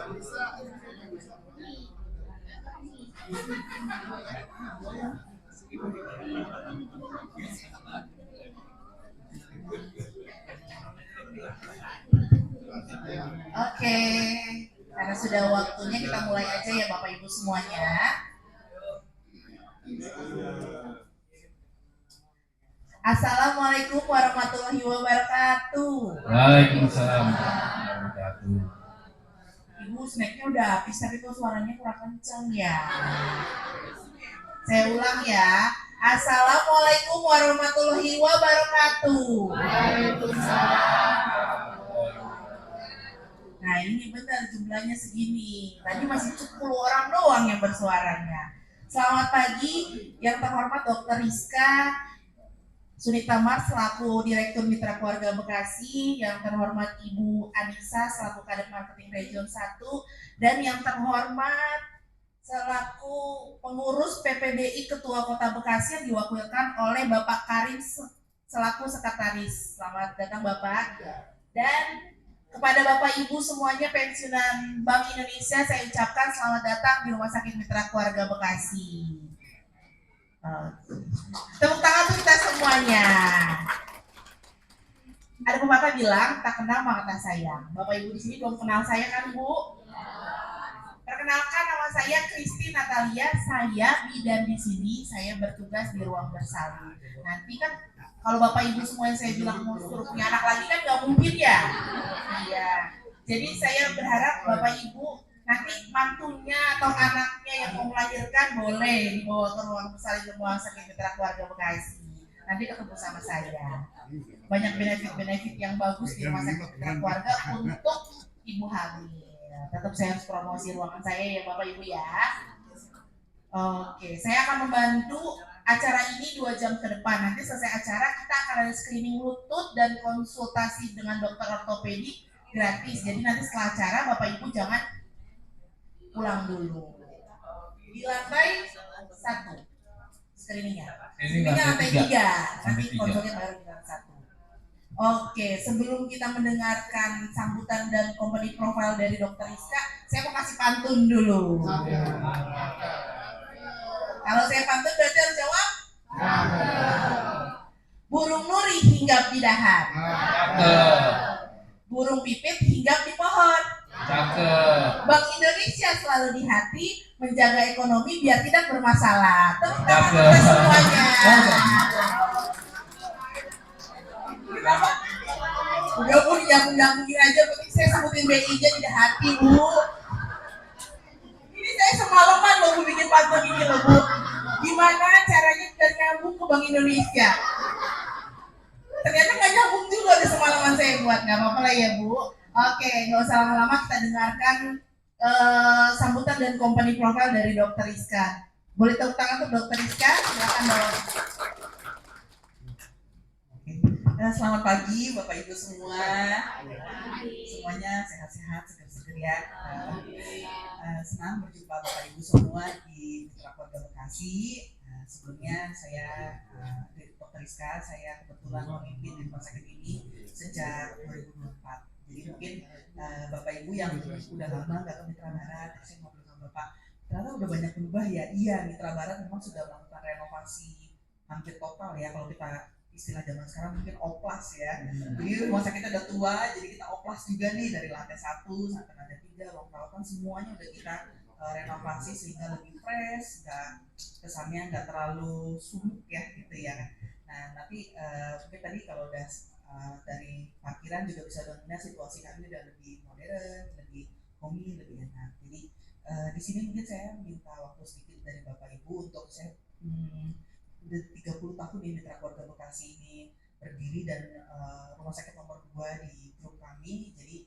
Oke, karena sudah waktunya kita mulai aja ya Bapak Ibu semuanya. Assalamualaikum warahmatullahi wabarakatuh. Waalaikumsalam warahmatullahi wabarakatuh. Ibu snacknya udah habis tapi kok suaranya kurang kencang ya. Saya ulang ya. Assalamualaikum warahmatullahi wabarakatuh. Nah ini benar jumlahnya segini. Tadi masih 10 orang doang yang bersuaranya. Selamat pagi yang terhormat Dr. Rizka Sunita Mars selaku Direktur Mitra Keluarga Bekasi, yang terhormat Ibu Anissa selaku Kadep Marketing Region 1, dan yang terhormat selaku pengurus PPDI Ketua Kota Bekasi yang diwakilkan oleh Bapak Karim selaku sekretaris. Selamat datang Bapak. Dan kepada Bapak Ibu semuanya pensiunan Bank Indonesia, saya ucapkan selamat datang di Rumah Sakit Mitra Keluarga Bekasi. Tepuk tangan untuk kita semuanya. Ada pepatah bilang, tak kenal maka tak sayang. Bapak Ibu di sini belum kenal saya kan Bu? Perkenalkan, nama saya Kristi Natalia. Saya bidan di sini. Saya bertugas di ruang bersalin. Nanti kan kalau Bapak Ibu semua yang saya bilang mau suruh punya anak lagi kan nggak mungkin ya. Iya. Jadi saya berharap Bapak Ibu nanti mantunya atau anaknya yang mau melahirkan boleh dibawa ke ruang bersalin Rumah Sakit Mitra Keluarga Bekasi. Nanti ketemu sama saya. Banyak benefit-benefit yang bagus di Rumah Sakit Mitra Keluarga untuk ibu hamil. Tetap saya harus promosi ruangan saya ya Bapak Ibu ya. Oke, saya akan membantu acara ini 2 jam ke depan. Nanti selesai acara kita akan ada screening lutut dan konsultasi dengan dokter ortopedi gratis. Jadi nanti setelah acara Bapak Ibu jangan pulang dulu. Di lantai 1 screeningnya. Ini lantai 3. Nanti konsulnya baru di lantai 1. Oke, sebelum kita mendengarkan sambutan dan company profile dari Dr. Rizka, saya mau kasih pantun dulu. Kalau saya pantun berarti harus jawab? Burung nuri hinggap di dahan. Burung pipit hinggap di pohon. Bank Indonesia selalu di hati, menjaga ekonomi biar tidak bermasalah. Tepuk tangan untuk semuanya. Kenapa? Udah Bu, nyambung-nyambungin aja, penting saya sebutin BI-nya tidak hati Bu. Ini saya semalaman loh Bu bikin pantun ini loh Bu. Gimana caranya biar nyambung ke Bank Indonesia? Ternyata nggak nyambung juga di semalaman saya buat, nggak apa-apa lah ya Bu. Oke, nggak usah lama-lama, kita dengarkan sambutan dan company profile dari Dr. Rizka. Boleh tepuk tangan untuk Dr. Rizka, silakan dong. Selamat pagi Bapak Ibu semua. Semuanya sehat-sehat, seger-seger ya. Senang berjumpa Bapak Ibu semua di Mitra Keluarga Bekasi. Sebelumnya saya Dr. Rizka, saya kebetulan memimpin di rumah sakit ini sejak 2024. Jadi mungkin Bapak Ibu yang udah lama nggak ke Mitra Barat, saya ngobrol sama Bapak, ternyata udah banyak berubah ya. Iya, Mitra Barat memang sudah melakukan renovasi hampir total ya, kalau kita istilah zaman sekarang mungkin oplas ya. Jadi rumah sakitnya udah tua, jadi kita oplas juga nih dari lantai 1 sampai lantai 3, ruang perawatan semuanya udah kita renovasi sehingga lebih fresh, kesannya nggak terlalu sumuk ya gitu ya. Nah tapi mungkin tadi kalau udah dari parkiran juga bisa melihat situasi kami udah lebih modern, lebih homey, lebih enak. Jadi di sini mungkin saya minta waktu sedikit dari Bapak Ibu untuk saya 30 tahun di Mitra Keluarga Bekasi ini berdiri dan rumah sakit nomor 2 di grup kami. Jadi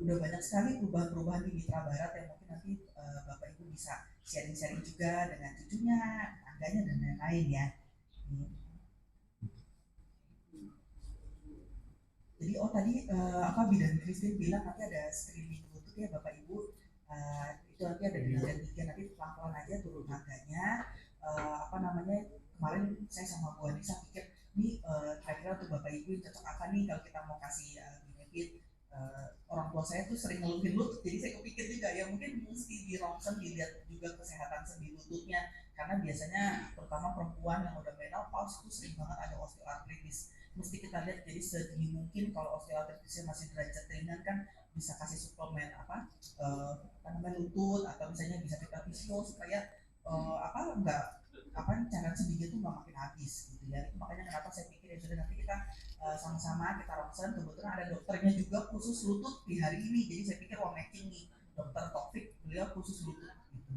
udah banyak sekali perubahan-perubahan di Mitra Barat yang mungkin nanti Bapak Ibu bisa sharing-sharing juga dengan cucunya, tetangganya dan lain-lain ya. Jadi tadi bidan Christine bilang nanti ada screening lutut ya Bapak Ibu. Itu nanti ada di lantai 3, nanti pelan-pelan aja turun tangganya. Kemarin saya sama Bu Anissa pikir nih kira-kira untuk Bapak Ibu yang cocok apa nih kalau kita mau kasih benefit. Orang tua saya tuh sering sering ngeluhin lutut, jadi saya kepikir juga ya mungkin mesti di ronsen dilihat juga kesehatan sendi lututnya, karena biasanya terutama perempuan yang udah menopause itu sering banget ada osteoartritis. Mesti kita lihat, jadi sedini mungkin kalau osteoartritisnya masih derajat ringan kan bisa kasih suplemen apa namanya lutut, atau misalnya bisa kita fisio supaya enggak cairan sendinya itu nggak makin habis gitu ya. Itu makanya kenapa saya pikir ya sudah nanti kita sama-sama kita ronsen. Kebetulan ada dokternya juga khusus lutut di hari ini, jadi saya pikir wah matching nih, dokter Taufik, beliau khusus lutut gitu.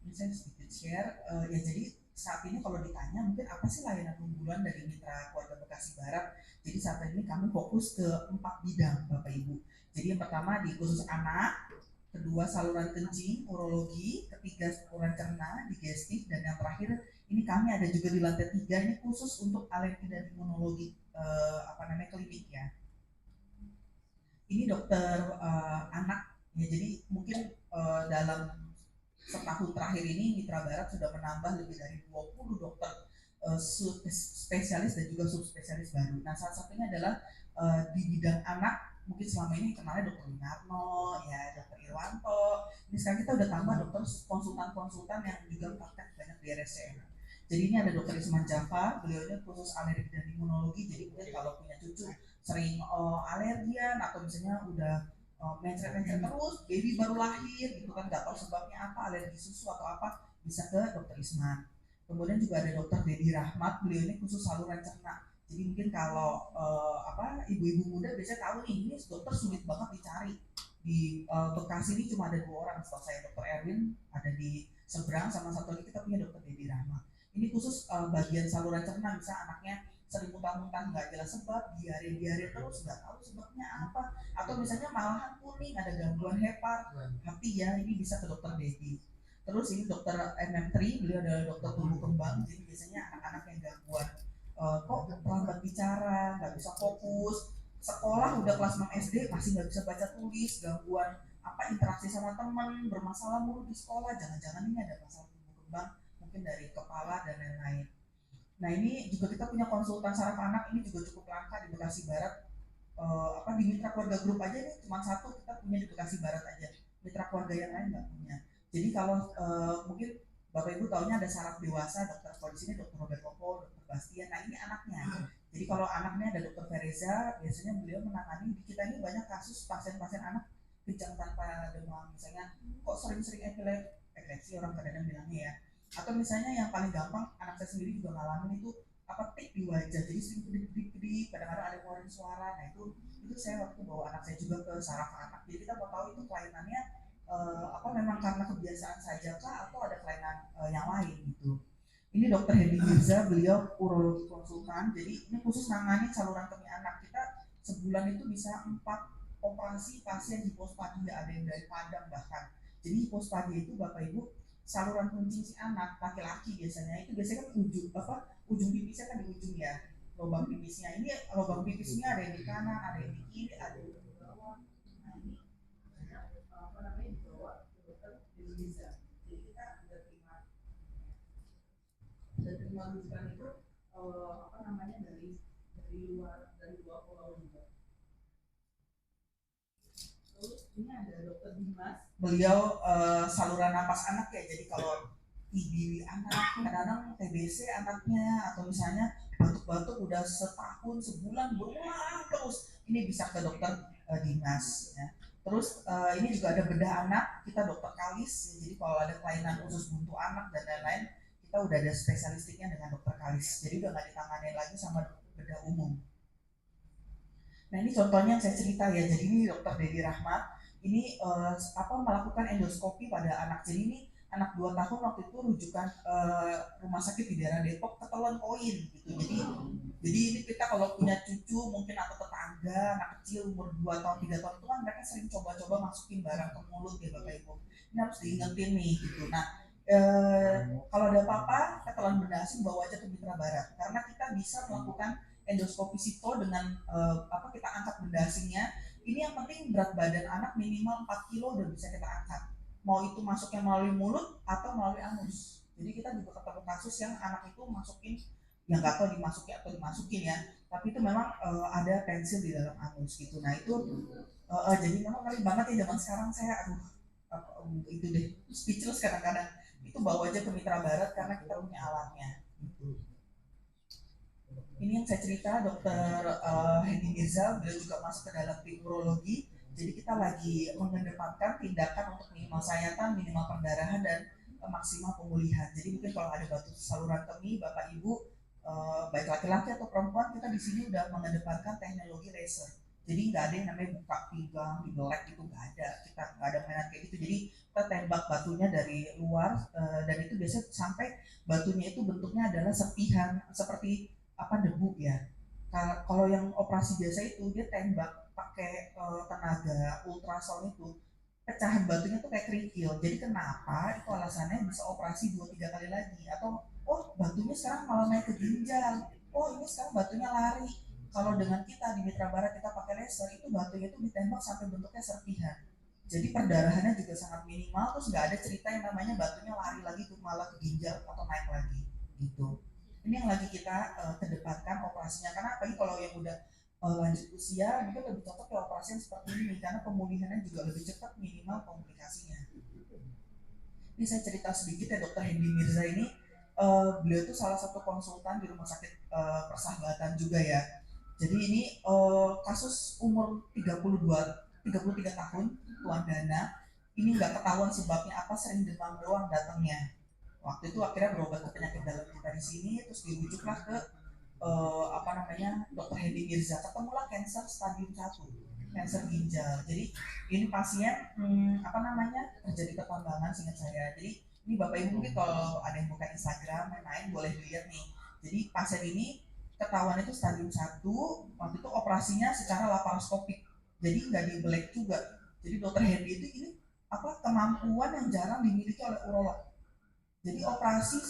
Ini saya sedikit share ya. Jadi saat ini kalau ditanya mungkin apa sih layanan unggulan dari Mitra Keluarga Bekasi Barat, jadi saat ini kami fokus ke 4 bidang Bapak Ibu. Jadi yang pertama di khusus anak, kedua saluran kencing, urologi, ketiga saluran cerna, digestif, dan yang terakhir ini kami ada juga di lantai 3 ini khusus untuk alergi dan imunologi klinik ya. Ini dokter anak ya, jadi mungkin dalam setahun terakhir ini Mitra Barat sudah menambah lebih dari 20 dokter spesialis dan juga subspesialis baru. Nah, salah satunya adalah di bidang anak. Mungkin selama ini kenalnya dokter Winarno, ya dokter Irwanto. Ini sekarang kita udah tambah dokter konsultan-konsultan yang juga praktek banyak di RSCM. Jadi ini ada dokter Isman Jafar, beliau ini khusus alergi dan imunologi. Jadi mungkin kalau punya cucu sering alergian atau misalnya udah mencret-mencret terus, baby baru lahir gitu kan, nggak tahu sebabnya apa, alergi susu atau apa, bisa ke dokter Isman. Kemudian juga ada dokter Dedi Rahmat, beliau ini khusus saluran cerna. Jadi mungkin kalau ibu-ibu muda biasanya tahu nih, ini dokter sulit banget dicari di Bekasi ini cuma ada 2 orang setahu saya, dokter Erwin ada di seberang, sama satu lagi kita punya dokter Dedi Rahmat. Ini khusus bagian saluran cerna, bisa anaknya sering muntah-muntah nggak jelas sebab, diare-diare terus nggak tahu sebabnya apa, atau misalnya malahan kuning, ada gangguan hepar, hati ya, ini bisa ke dokter Dedi. Terus ini dokter MM3, beliau adalah dokter tumbuh kembang, jadi biasanya anak-anak yang gangguan kok terlambat bicara, nggak bisa fokus, sekolah udah kelas 6 SD masih nggak bisa baca tulis, gangguan interaksi sama teman, bermasalah mulu di sekolah, jangan-jangan ini ada masalah tumbuh kembang mungkin dari kepala dan lain-lain. Nah, ini juga kita punya konsultan saraf anak, ini juga cukup langka di Bekasi Barat. Di Mitra Keluarga Grup aja nih cuma 1 kita punya di Bekasi Barat aja, mitra keluarga yang lain nggak punya. Jadi kalau mungkin Bapak Ibu taunya ada saraf dewasa, dokter kalau di sini dokter Robert Popo, dokter Bastian. Nah, ini anaknya. Jadi kalau anaknya ada dokter Fereza, biasanya beliau menangani. Di kita ini banyak kasus pasien-pasien anak pincang tanpa demam, misalnya kok sering-sering epilepsi orang kadang-kadang bilangnya ya. Atau misalnya yang paling gampang, anak saya sendiri juga ngalamin itu tik di wajah, jadi sering kedip-kedip, kadang-kadang ada keluarin suara. Nah, itu saya waktu bawa anak saya juga ke saraf anak. Jadi kita mau tahu itu kelainannya memang karena kebiasaan saja kah atau ada kelainan yang lain gitu. Ini dokter Hendy Mirza, beliau urologi konsultan. Jadi ini khusus nangani saluran kemih anak. Kita sebulan itu bisa 4 operasi pasien hipospadia, ada yang dari Padang bahkan. Jadi hipospadia itu Bapak Ibu saluran kencing si anak, laki-laki biasanya, itu biasanya kan ujung pipisnya kan di ujung ya, lubang pipisnya. Ini lubang pipisnya ada yang di kanan, ada yang di kiri, ada yang di bawah. Nah, ini di bawah dokter Indonesia. Jadi kita udah terima rujukan itu dari luar pulau juga. Terus ini ada dokter Dimas, beliau saluran napas anak ya. Jadi kalau TB anak, kadang-kadang TBC anaknya, atau misalnya batuk-batuk udah setahun, sebulan, berulang terus, ini bisa ke dokter Dimas ya. Terus ini juga ada bedah anak, kita dokter Kalis ya. Jadi kalau ada kelainan usus buntu anak dan lain-lain, kita udah ada spesialistiknya dengan dokter Kalis, jadi udah nggak ditangani lagi sama bedah umum. Nah, ini contohnya yang saya cerita ya. Jadi ini dokter Dedi Rahmat, ini melakukan endoskopi pada anak. Jadi ini anak 2 tahun waktu itu rujukan rumah sakit di daerah Depok, ketelan koin gitu. Jadi ini kita kalau punya cucu mungkin atau tetangga anak kecil umur 2 tahun 3 tahun itu kan mereka sering coba-coba masukin barang ke mulut ya Bapak Ibu. Ini harus diingetin nih gitu. Nah, kalau ada apa-apa ketelan benda asing bawa aja ke Mitra Barat, karena kita bisa melakukan endoskopi sito dengan kita angkat benda asingnya. Ini yang penting berat badan anak minimal 4 kilo udah bisa kita angkat, mau itu masuknya melalui mulut atau melalui anus. Jadi kita juga ketemu kasus yang anak itu masukin yang nggak tahu dimasukin atau dimasukin ya, tapi itu memang ada pensil di dalam anus gitu. Nah, itu Jadi memang ngeri banget ya zaman sekarang. Saya aduh itu deh speechless kadang-kadang. Itu bawa aja ke Mitra Barat karena kita punya alatnya gitu. Ini yang saya cerita dokter Hendy Mirza, beliau juga masuk ke dalam tim urologi. Jadi kita lagi mengedepankan tindakan untuk minimal sayatan, minimal pendarahan, dan maksimal pemulihan. Jadi mungkin kalau ada batu saluran kemih, Bapak Ibu, baik laki-laki atau perempuan, kita di sini udah mengedepankan teknologi laser. Jadi nggak ada yang namanya buka pinggang, dibelek, itu nggak ada. Kita nggak ada mainan kayak gitu. Jadi kita tembak batunya dari luar, dan itu biasanya sampai batunya itu bentuknya adalah serpihan seperti apa, debu ya. Kalau yang operasi biasa itu dia tembak pakai tenaga ultrasound itu, pecahan batunya tuh kayak kerikil. Jadi kenapa itu alasannya bisa operasi 2-3 kali lagi, atau oh batunya sekarang malah naik ke ginjal, oh ini sekarang batunya lari. Kalau dengan kita di Mitra Barat kita pakai laser, itu batunya itu ditembak sampai bentuknya serpihan. Jadi perdarahannya juga sangat minimal, terus nggak ada cerita yang namanya batunya lari lagi ke malah ke ginjal atau naik lagi gitu. Ini yang lagi kita kedepankan operasinya, karena apalagi kalau yang udah lanjut usia mungkin lebih cocok ya operasi yang seperti ini karena pemulihannya juga lebih cepat, minimal komplikasinya. Ini saya cerita sedikit ya, dokter Hendy Mirza ini beliau itu salah satu konsultan di rumah sakit Persahabatan juga ya. Jadi ini kasus umur 33 tahun, tuan Dana. Ini nggak ketahuan sebabnya apa, sering demam doang datangnya. Waktu itu akhirnya berobat ke penyakit dalam kita di sini, terus dirujuklah ke apa namanya dokter Hendy Mirza, ketemulah cancer stadium 1, cancer ginjal. Jadi ini pasien apa namanya terjadi ketambangan seingat saya. Jadi ini Bapak Ibu mungkin kalau ada yang buka Instagram main-main boleh dilihat nih. Jadi pasien ini ketahuan itu stadium 1, waktu itu operasinya secara laparoskopik. Jadi nggak dibelek juga. Jadi dokter Hendy itu ini apa kemampuan yang jarang dimiliki oleh urolog. Jadi operasi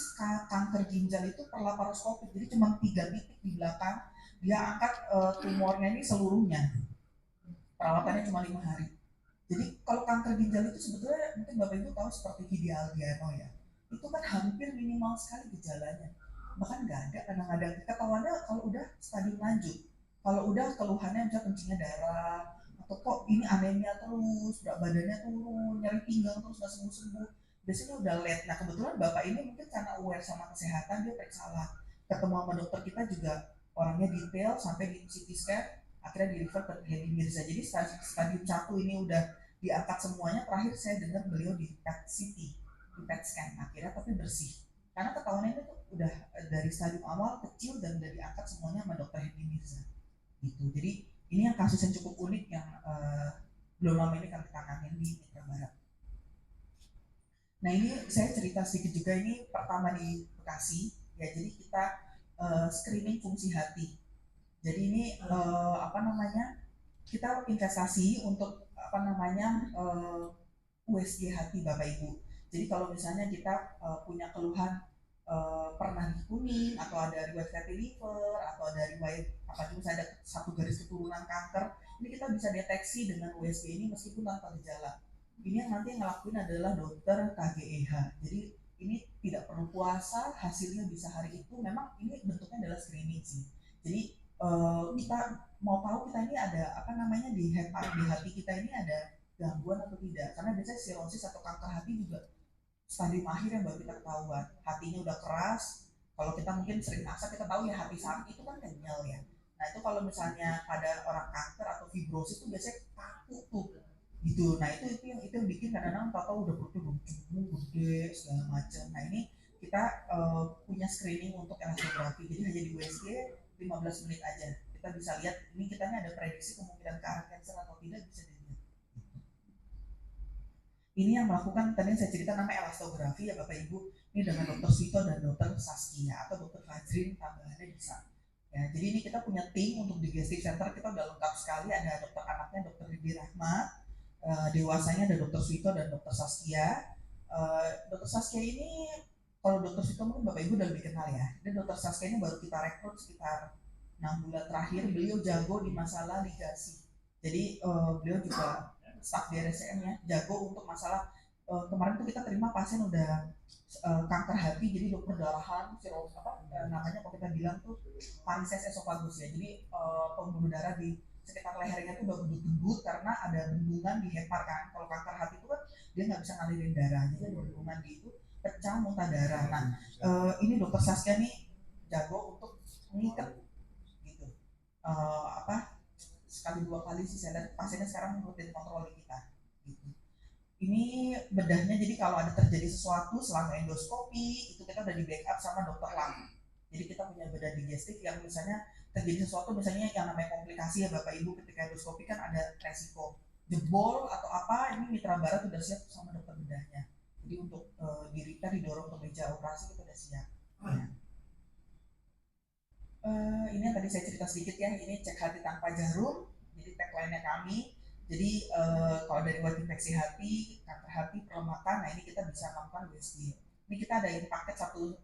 kanker ginjal itu per laparoskopik. Jadi cuma 3 titik di belakang dia angkat tumornya ini seluruhnya. Perawatannya cuma 5 hari. Jadi kalau kanker ginjal itu sebetulnya mungkin Bapak Ibu tahu seperti Vidi Aldiano ya. Itu kan hampir minimal sekali gejalanya. Bahkan nggak ada, kadang-kadang ketahuannya kalau udah stadium lanjut. Kalau udah keluhannya misalnya kencingnya darah, atau kok ini anemia terus, berat badannya turun, nyari pinggang terus nggak sembuh-sembuh, biasanya udah late. Nah kebetulan Bapak ini mungkin karena aware sama kesehatan, dia periksa lah. Ketemu sama dokter kita juga orangnya detail sampai di CT scan, akhirnya di refer ke Hendy Mirza. Jadi stadium 1 ini udah diangkat semuanya. Terakhir saya dengar beliau di PET CT, di PET scan akhirnya, tapi bersih. Karena ketahuannya itu udah dari stadium awal kecil dan udah diangkat semuanya sama dokter Hendy Mirza. Gitu. Jadi ini yang kasus yang cukup unik yang belum lama ini kami tangani di Mitra Barat. Nah ini saya cerita sedikit juga, ini pertama di Bekasi ya. Jadi kita screening fungsi hati. Jadi ini apa namanya kita investasi untuk apa namanya USG hati Bapak Ibu. Jadi kalau misalnya kita punya keluhan pernah dikuning atau ada riwayat fatty liver atau ada riwayat apa itu ada satu garis keturunan kanker, ini kita bisa deteksi dengan USG ini meskipun tanpa gejala. Ini yang nanti yang ngelakuin adalah dokter KGEH. Jadi ini tidak perlu puasa, hasilnya bisa hari itu. Memang ini bentuknya adalah screening sih. Jadi kita mau tahu kita ini ada apa namanya di hati kita ini ada gangguan atau tidak. Karena biasanya sirosis atau kanker hati juga stadium akhir yang baru kita ketahuan. Hatinya udah keras. Kalau kita mungkin sering masak, kita tahu ya hati sapi itu kan kenyal ya. Nah itu kalau misalnya pada orang kanker atau fibrosis itu biasanya kaku tuh gitu. Nah itu yang bikin kadang-kadang tahu udah perutnya cembung gede segala macam. Nah ini kita punya screening untuk elastografi. Jadi hanya di USG 15 menit aja. Kita bisa lihat ini kita ini ada prediksi kemungkinan ke arah cancer atau tidak, bisa dilihat. Ini yang melakukan tadi yang saya cerita namanya elastografi ya Bapak Ibu. Ini dengan Dokter Sito dan Dokter Saskia atau Dokter Fajrin, tambahannya bisa. Ya, jadi ini kita punya tim untuk di Gastric Center, kita udah lengkap sekali. Ada dokter anaknya Dokter Ribi Rahmat, dewasanya ada Dokter Suito dan Dokter Saskia. Dokter Saskia ini kalau Dokter Suito mungkin Bapak Ibu udah lebih kenal ya. Dan Dokter Saskia ini baru kita rekrut sekitar 6 bulan terakhir. Beliau jago di masalah ligasi. Jadi beliau juga staf di RSCM ya, jago untuk masalah kemarin tuh kita terima pasien udah kanker hati, jadi udah perdarahan, namanya kalau kita bilang tuh varises esofagus ya. Jadi pembuluh darah di sekitar lehernya tuh udah gendut-gendut karena ada bendungan di hepar kan. Kalau kanker hati itu kan dia nggak bisa ngalirin darah, jadi ada bendungan di itu pecah muntah darah. Nah ini dokter Saskia nih jago untuk mengikat gitu. Apa sekali dua kali sih saya lihat pasiennya sekarang rutin kontrol kita gitu. Ini bedahnya, jadi kalau ada terjadi sesuatu selama endoskopi itu kita udah di backup sama dokter lang. Jadi kita punya bedah digestif yang misalnya terjadi sesuatu, misalnya yang namanya komplikasi ya Bapak Ibu, ketika endoskopi kan ada resiko jebol atau apa, ini Mitra Barat udah siap sama dokter bedahnya. Jadi untuk diri kita didorong ke meja operasi kita udah siap. Ya. Ini yang tadi saya cerita sedikit ya, ini cek hati tanpa jarum. Jadi tagline-nya kami. Jadi kalau dari wajib infeksi hati, kanker hati, perlemakan, nah ini kita bisa melakukan USG. Ini kita ada yang paket 1,1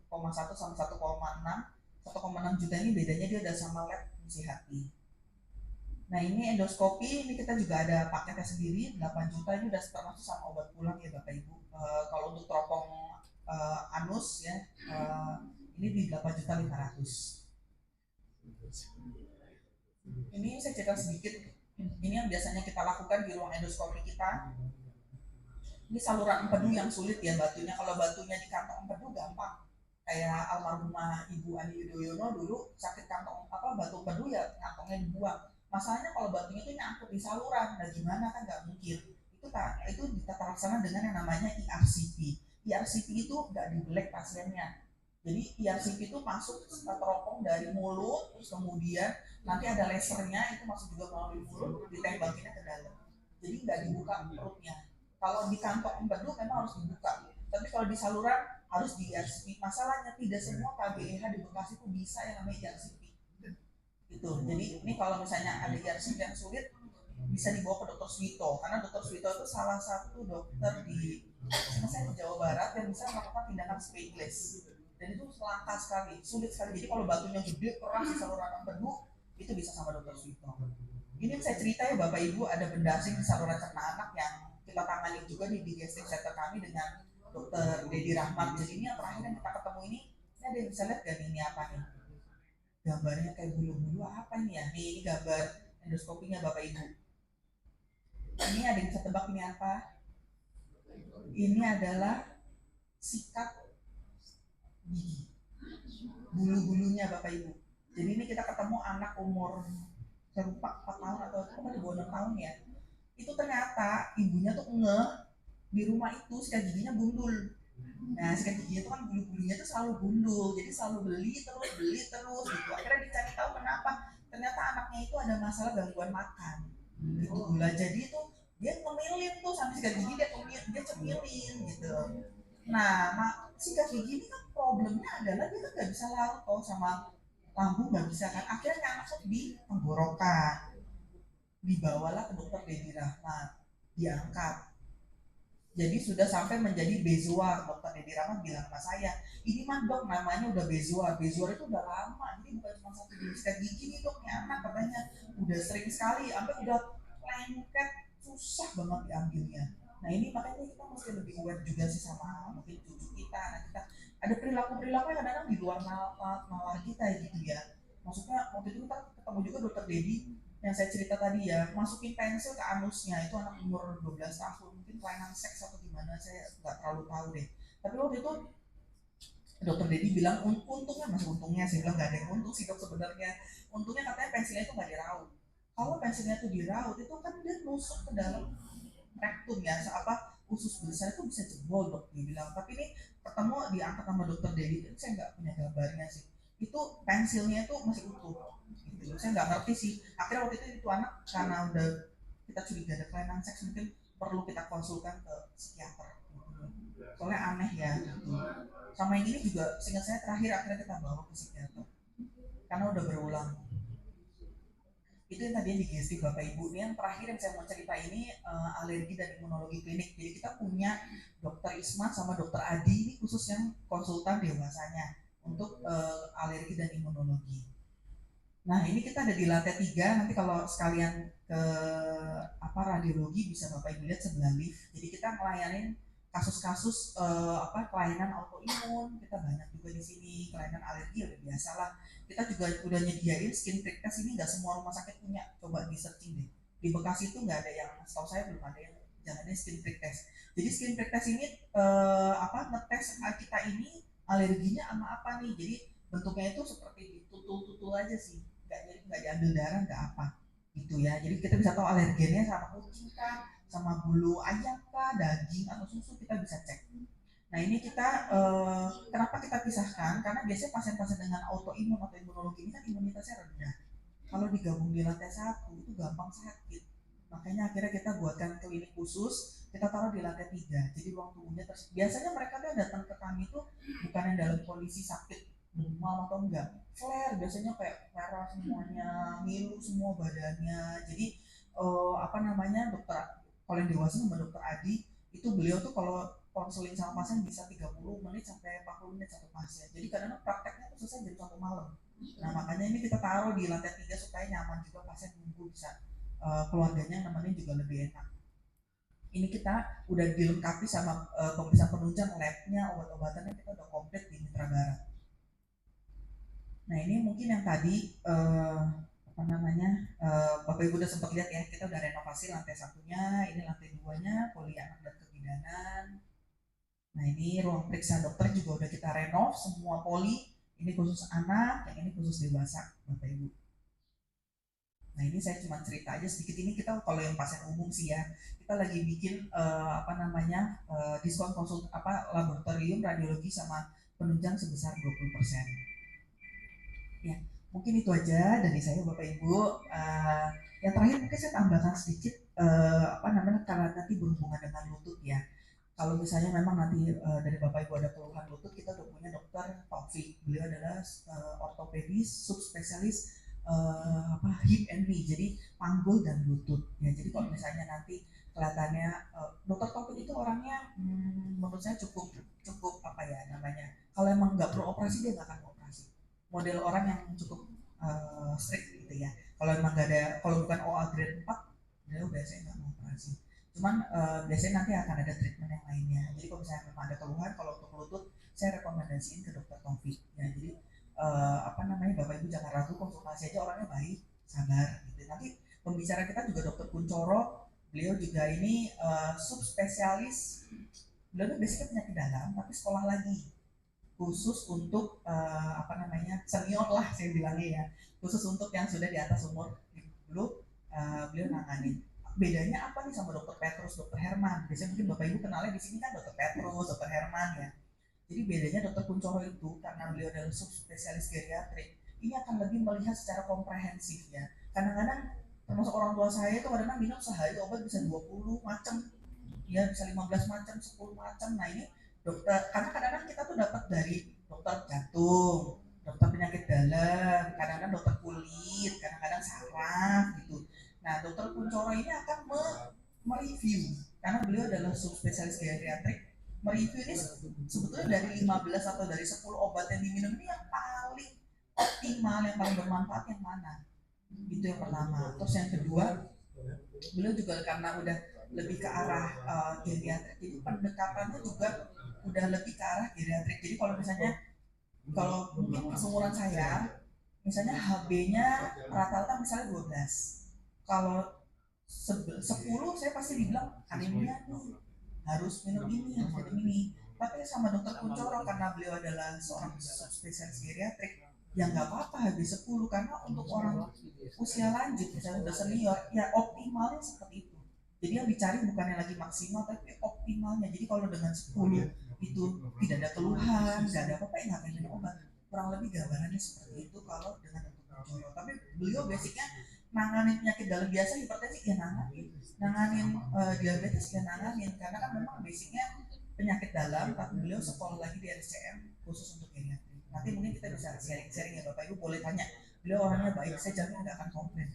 sama 1,6. 1,6 juta ini bedanya dia udah sama lab fungsi hati. Nah ini endoskopi, ini kita juga ada paketnya sendiri 8 juta, ini udah termasuk sama obat pulang ya Bapak Ibu. Kalau untuk teropong anus ya, ini di 8.500.000. Ini saya cerita sedikit. Ini yang biasanya kita lakukan di ruang endoskopi kita. Ini saluran empedu yang sulit ya batunya. Kalau batunya di kantong empedu gampang. Kayak almarhumah Ibu Ani Yudhoyono dulu sakit kantong batu empedu ya kantongnya dibuang. Masalahnya kalau batunya itu nyangkut di saluran, nah gimana kan nggak mungkin. Itu ditata laksana dengan yang namanya ERCP. ERCP itu nggak dibelek pasiennya. Jadi ERCP itu masuk teropong dari mulut, terus kemudian nanti ada lasernya itu masuk juga melalui mulut, ditembakinnya ke dalam. Jadi nggak dibuka perutnya. Kalau di kantong empedu memang harus dibuka. Tapi kalau di saluran harus di ERCP. Masalahnya tidak semua KBEH di Bekasi itu bisa yang namanya ERCP. Gitu. Jadi ini kalau misalnya ada ERCP yang sulit bisa dibawa ke Dr. Suwito, karena Dr. Suwito itu salah satu dokter di Jawa Barat yang bisa melakukan tindakan spades. Dan itu langka sekali, sulit sekali. Jadi kalau batunya gede, keras di saluran empedu, itu bisa sama dokter Suwito. Ini saya cerita ya Bapak Ibu, ada benda asing di saluran cerna anak yang kita tangani juga di digestive center kami dengan dokter Dedi Rahmat. Jadi ini yang terakhir yang kita ketemu ini ada yang bisa lihat gak nih, ini apa nih? Gambarnya kayak bulu-bulu apa ini ya? Nih ini gambar endoskopinya Bapak Ibu. Ini ada yang bisa tebak ini apa? Ini adalah sikat gigi, bulu-bulunya Bapak Ibu. Jadi ini kita ketemu anak umur saya lupa 4 tahun atau di bawah 6 tahun ya. Itu ternyata ibunya tuh ngeh di rumah itu sikat giginya gundul. Nah sikat giginya itu kan bulu-bulunya tuh selalu gundul, jadi selalu beli terus gitu. Akhirnya dicari tahu kenapa. Ternyata anaknya itu ada masalah gangguan makan gitu gula. Jadi itu dia ngemilin tuh sampai sikat gigi dia cemilin gitu. Nah, sikat gigi ini kan problemnya adalah dia kan nggak bisa larut toh sama lambung, nggak bisa kan. Akhirnya nyangkut di tenggorokan. Dibawalah ke dokter Dedi Rahmat, diangkat. Jadi sudah sampai menjadi bezoar. Dokter Dedi Rahmat bilang sama saya, ini mah dok namanya udah bezoar. Bezoar itu udah lama, jadi bukan cuma satu jenis sikat gigi nih dok, nih anak katanya udah sering sekali, sampai udah lengket, susah banget diambilnya. Nah ini makanya kita mesti lebih aware juga sih sama mungkin cucu kita, anak kita. Ada perilaku-perilaku yang kadang-kadang di luar nalar kita gitu ya. Maksudnya waktu itu kita ketemu juga dokter Dedi yang saya cerita tadi ya, masukin pensil ke anusnya, itu anak umur 12 tahun, mungkin kelainan seks atau gimana, saya nggak terlalu tahu deh. Tapi waktu itu dokter Dedi bilang untungnya saya bilang nggak ada yang untung sih dok sebenarnya. Untungnya katanya pensilnya itu nggak diraut. Kalau pensilnya itu diraut itu kan dia nusuk ke dalam rektum ya, usus besar itu bisa jebol dok dia bilang. Tapi ini ketemu diangkat sama dokter Dedi, saya nggak punya gambarnya sih. Itu pensilnya itu masih utuh. Gitu. Saya nggak ngerti sih. Akhirnya waktu itu anak karena udah kita curiga ada kelainan seks, mungkin perlu kita konsulkan ke psikiater. Soalnya aneh ya. Gitu. Sama yang ini juga, seingat saya terakhir akhirnya kita bawa ke psikiater karena udah berulang. Itu yang tadi digestif Bapak Ibu. Ini yang terakhir yang saya mau cerita ini alergi dan imunologi klinik. Jadi kita punya dokter Ismat sama dokter Adi, ini khusus yang konsultan dewasanya untuk alergi dan imunologi. Nah ini kita ada di lantai 3, nanti kalau sekalian ke radiologi bisa Bapak Ibu lihat sebelah lift. Jadi kita ngelayanin kasus-kasus kelainan autoimun kita banyak juga di sini, kelainan alergi udah biasa lah. Kita juga udah nyediain skin prick test ini, nggak semua rumah sakit punya, coba di searching deh. Di Bekasi itu nggak ada yang, setahu saya belum ada yang jalannya skin prick test. Jadi skin prick test ini ngetes kita ini alerginya sama apa nih. Jadi bentuknya itu seperti tutul-tutul aja sih, nggak diambil darah nggak apa gitu ya. Jadi kita bisa tahu alergennya sama kucing kah, sama bulu ayam kah, daging atau susu, kita bisa cek. Nah ini kita kenapa kita pisahkan? Karena biasanya pasien-pasien dengan autoimun atau imunologi ini kan imunitasnya rendah. Kalau digabung di lantai 1 itu gampang sakit. Makanya akhirnya kita buatkan klinik khusus, kita taruh di lantai 3. Jadi ruang tunggunya biasanya mereka tuh datang ke kami tuh bukan yang dalam kondisi sakit demam atau enggak, flare, biasanya kayak merah semuanya, ngilu semua badannya. Jadi dokter, kalau yang dewasa sama dokter Adi itu beliau tuh kalau konseling sama pasien bisa 30 menit sampai 40 menit satu pasien. Jadi kadang-kadang prakteknya tuh selesai jam 1 malam. Nah makanya ini kita taruh di lantai 3 supaya nyaman juga pasien nunggu, bisa keluarganya nemenin juga lebih enak. Ini kita udah dilengkapi sama pemeriksaan penunjang, labnya, obat-obatannya kita udah komplit di Mitra Barat. Nah ini mungkin yang tadi Bapak Ibu udah sempat lihat ya, kita udah renovasi lantai 1-nya, ini lantai 2-nya poli anak dan kebidanan. Nah ini ruang periksa dokter juga udah kita renov semua poli, ini khusus anak, yang ini khusus dewasa Bapak Ibu. Nah ini saya cuma cerita aja sedikit, ini kita kalau yang pasien umum sih ya, kita lagi bikin diskon laboratorium radiologi sama penunjang sebesar 20%. Ya, mungkin itu aja dari saya Bapak Ibu. Yang terakhir mungkin saya tambahkan sedikit karena nanti berhubungan dengan lutut ya. Kalau misalnya memang nanti dari Bapak Ibu ada keluhan lutut, kita udah punya dokter Taufik. Beliau adalah ortopedis subspesialis hip and knee, jadi panggul dan lutut. Ya, jadi kalau misalnya nanti kelihatannya dokter Taufik itu orangnya menurut saya cukup kalau emang nggak perlu operasi dia nggak akan operasi. Model orang yang cukup strict gitu ya. Kalau emang nggak ada, kalau bukan OA grade 4, dia biasanya nggak mau operasi. Cuman biasanya nanti akan ada treatment yang lainnya. Jadi kalau misalnya memang ada keluhan, kalau untuk lutut saya rekomendasiin ke dokter Taufik. Ya, jadi Bapak Ibu jangan ragu, konsultasi aja, orangnya baik, sabar gitu. Nanti pembicara kita juga dokter Kuncoro, beliau juga ini subspesialis, beliau basicnya penyakit dalam tapi sekolah lagi khusus untuk senior lah saya bilangnya ya, khusus untuk yang sudah di atas umur 50, beliau nanganin. Bedanya apa nih sama dokter Petrus, dokter Herman? Biasanya mungkin Bapak Ibu kenalnya di sini kan dokter Petrus, dokter Herman ya. Jadi bedanya dokter Kuncoro itu karena beliau adalah subspesialis geriatrik, ini akan lebih melihat secara komprehensif ya. Kadang-kadang termasuk orang tua saya itu kadang-kadang minum sehari obat bisa 20 macam, ya bisa 15 macam, 10 macam. Nah ini dokter, karena kadang-kadang kita tuh dapat dari dokter jantung, dokter penyakit dalam, kadang-kadang dokter kulit, kadang-kadang saraf gitu. Nah dokter Kuncoro ini akan mereview, karena beliau adalah subspesialis geriatrik, mereview ini sebetulnya dari 15 atau dari 10 obat yang diminum ini yang paling optimal, yang paling bermanfaat yang mana. Itu yang pertama. Terus yang kedua, beliau juga karena udah lebih ke arah geriatrik, jadi pendekatannya juga udah lebih ke arah geriatrik. Jadi kalau misalnya, kalau mungkin seumuran saya, misalnya HB-nya rata-rata misalnya 12, kalau 10 saya pasti dibilang anemia nih, harus minum ini, harus minum ini. Tapi sama dokter Kuncoro, karena beliau adalah seorang spesialis geriatrik, ya nggak apa-apa habis 10, karena untuk orang usia lanjut misalnya udah senior ya optimalnya seperti itu. Jadi yang dicari bukan yang lagi maksimal tapi optimalnya. Jadi kalau dengan 10 itu tidak ada keluhan, nggak ada apa-apa, ya ngapain minum obat. Kurang lebih gambarannya seperti itu kalau dengan dokter Kuncoro. Tapi beliau basicnya nanganin penyakit dalam biasa, hipertensi ya nanganin diabetes ya nanganin, karena kan memang basicnya penyakit dalam, tapi beliau sekolah lagi di RSCM khusus untuk geriatrik. Nanti mungkin kita bisa sharing-sharing ya Bapak Ibu, boleh tanya. Beliau orangnya baik, saya jamin nggak akan komplain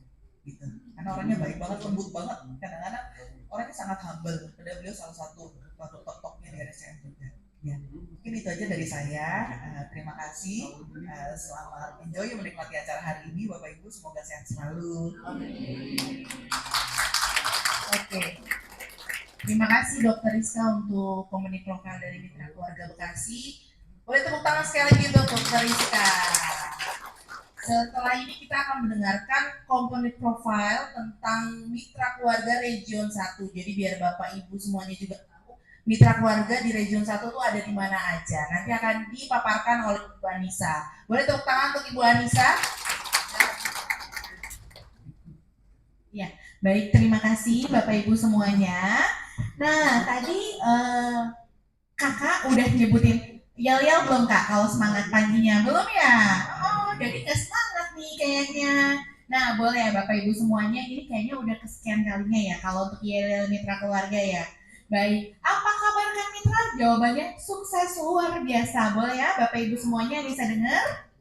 gitu. Karena orangnya baik banget, lembut banget. Kadang-kadang orangnya sangat humble. Padahal beliau salah satu dokter topnya di RSCM juga. Ya, mungkin itu aja dari saya. Terima kasih. Selamat enjoy menikmati acara hari ini Bapak Ibu. Semoga sehat selalu. Oke. Terima kasih Dokter Rizka untuk company profile dari Mitra Keluarga Bekasi. Boleh tepuk tangan sekali lagi untuk Dokter Rizka. Setelah ini kita akan mendengarkan komponen profile tentang Mitra Keluarga Region 1. Jadi biar Bapak Ibu semuanya juga tahu Mitra Keluarga di Region 1 itu ada di mana aja. Nanti akan dipaparkan oleh Ibu Anissa. Boleh tepuk tangan untuk Ibu Anissa? Ya, baik, terima kasih Bapak Ibu semuanya. Nah, tadi kakak udah nyebutin yel-yel belum kak? Kalau semangat paginya belum ya? Oh, jadi nggak semangat nih kayaknya. Nah, boleh ya Bapak Ibu semuanya, ini kayaknya udah kesekian kalinya ya kalau untuk yel-yel Mitra Keluarga ya. Baik, apa kabar Kak Mitra? Jawabannya sukses luar biasa. Boleh ya Bapak Ibu semuanya yang bisa dengar?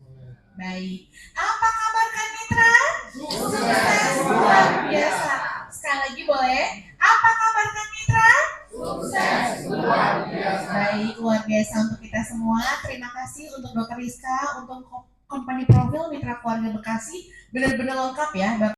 Baik, apa kabar Kak Mitra? Sukses luar biasa. Sekali lagi boleh? Apa kabar Kak Mitra? Sukses luar biasa. Baik, luar biasa untuk kita semua. Terima kasih untuk Dokter Rizka, untuk company profile Mitra Keluarga Bekasi. Benar-benar lengkap ya.